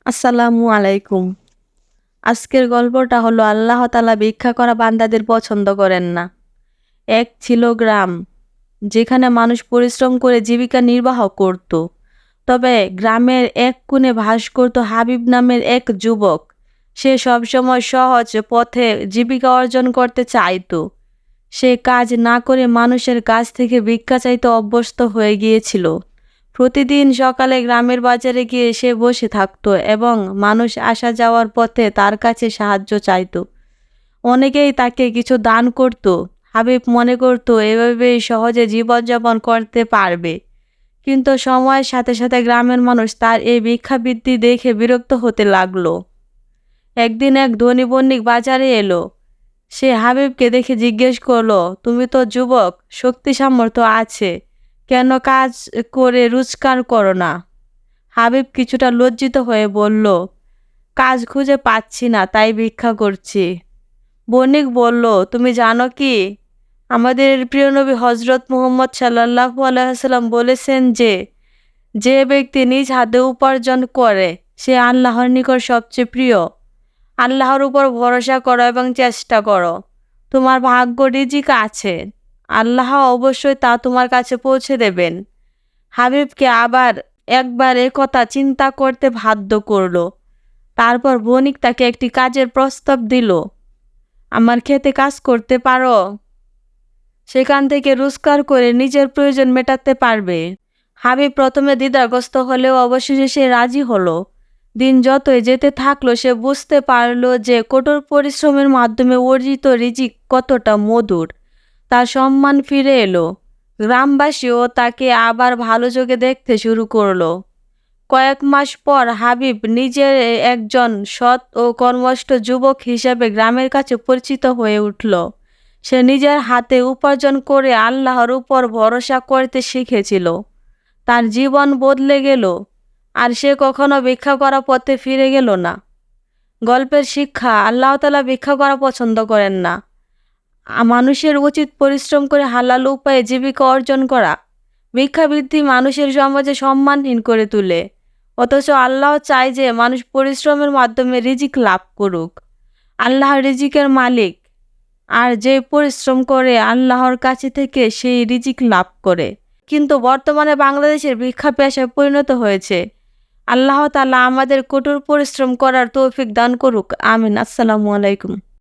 আসসালামু আলাইকুম। আজকের গল্পটা হলো আল্লাহ তাআলা ভিক্ষা করা বান্দাদের পছন্দ করেন না। এক ছিল গ্রাম, যেখানে মানুষ পরিশ্রম করে জীবিকা নির্বাহ করত। তবে গ্রামের এক কোণে বাস করত হাবিব নামের এক যুবক। সে সবসময় সহজ পথে জীবিকা অর্জন করতে চাইতো। সে কাজ না করে মানুষের কাছ থেকে ভিক্ষা চাইতে অভ্যস্ত হয়ে গিয়েছিল। প্রতিদিন সকালে গ্রামের বাজারে গিয়ে সে বসে থাকতো এবং মানুষ আসা যাওয়ার পথে তার কাছে সাহায্য চাইতো। অনেকেই তাকে কিছু দান করত। হাবিব মনে করত এভাবেই সহজে জীবনযাপন করতে পারবে। কিন্তু সময়ের সাথে সাথে গ্রামের মানুষ তার এই ভিক্ষাবৃত্তি দেখে বিরক্ত হতে লাগলো। একদিন এক ধনী বণিক বাজারে এলো। সে হাবিবকে দেখে জিজ্ঞেস করলো, তুমি তো যুবক, শক্তি সামর্থ্য আছে, কেন কাজ করে রোজগার করো না? হাবিব কিছুটা লজ্জিত হয়ে বলল, কাজ খুঁজে পাচ্ছি না, তাই ভিক্ষা করছি। বণিক বলল, তুমি জানো কি, আমাদের প্রিয় নবী হজরত মুহাম্মদ সাল্লাল্লাহু আলাইহি ওয়াসাল্লাম বলেছেন যে যে ব্যক্তি নিজ হাতে উপার্জন করে সে আল্লাহর নিকট সবচেয়ে প্রিয়। আল্লাহর উপর ভরসা করো এবং চেষ্টা করো। তোমার ভাগ্য রিজিক আছে, আল্লাহ অবশ্যই তা তোমার কাছে পৌঁছে দেবেন। হাবিবকে আবার একবার কথা চিন্তা করতে বাধ্য করলো। তারপর বণিক তাকে একটি কাজের প্রস্তাব দিল। আমার খেতে কাজ করতে পারো, সেখান থেকে রোজগার করে নিজের প্রয়োজন মেটাতে পারবে। হাবিব প্রথমে দ্বিধাগ্রস্ত হলেও অবশেষে সে রাজি হলো। দিন যতই যেতে থাকলো সে বুঝতে পারলো যে কঠোর পরিশ্রমের মাধ্যমে অর্জিত রিজিক কতটা মধুর। তার সম্মান ফিরে এলো। গ্রামবাসীও তাকে আবার ভালো চোখে দেখতে শুরু করলো। কয়েক মাস পর হাবিব নিজের একজন সৎ ও কর্মঠ যুবক হিসেবে গ্রামের কাছে পরিচিত হয়ে উঠল। সে নিজের হাতে উপার্জন করে আল্লাহর উপর ভরসা করতে শিখেছিল। তার জীবন বদলে গেল, আর সে কখনো ভিক্ষা করা পথে ফিরে গেল না। গল্পের শিক্ষা, আল্লাহ তাআলা ভিক্ষা করা পছন্দ করেন না। মানুষের উচিত পরিশ্রম করে হালাল উপায়ে জীবিকা অর্জন করা। ভিক্ষাবৃত্তি মানুষের সমাজে সম্মানহীন করে তোলে, অথচ আল্লাহ চায় যে মানুষ পরিশ্রমের মাধ্যমে রিজিক লাভ করুক। আল্লাহ রিজিকের মালিক, আর যে পরিশ্রম করে আল্লাহর কাছে থেকে সেই রিজিক লাভ করে। কিন্তু বর্তমানে বাংলাদেশের ভিক্ষা পেশায় পরিণত হয়েছে। আল্লাহ তাআলা আমাদের কঠোর পরিশ্রম করার তৌফিক দান করুক। আমিন। আসসালামু আলাইকুম।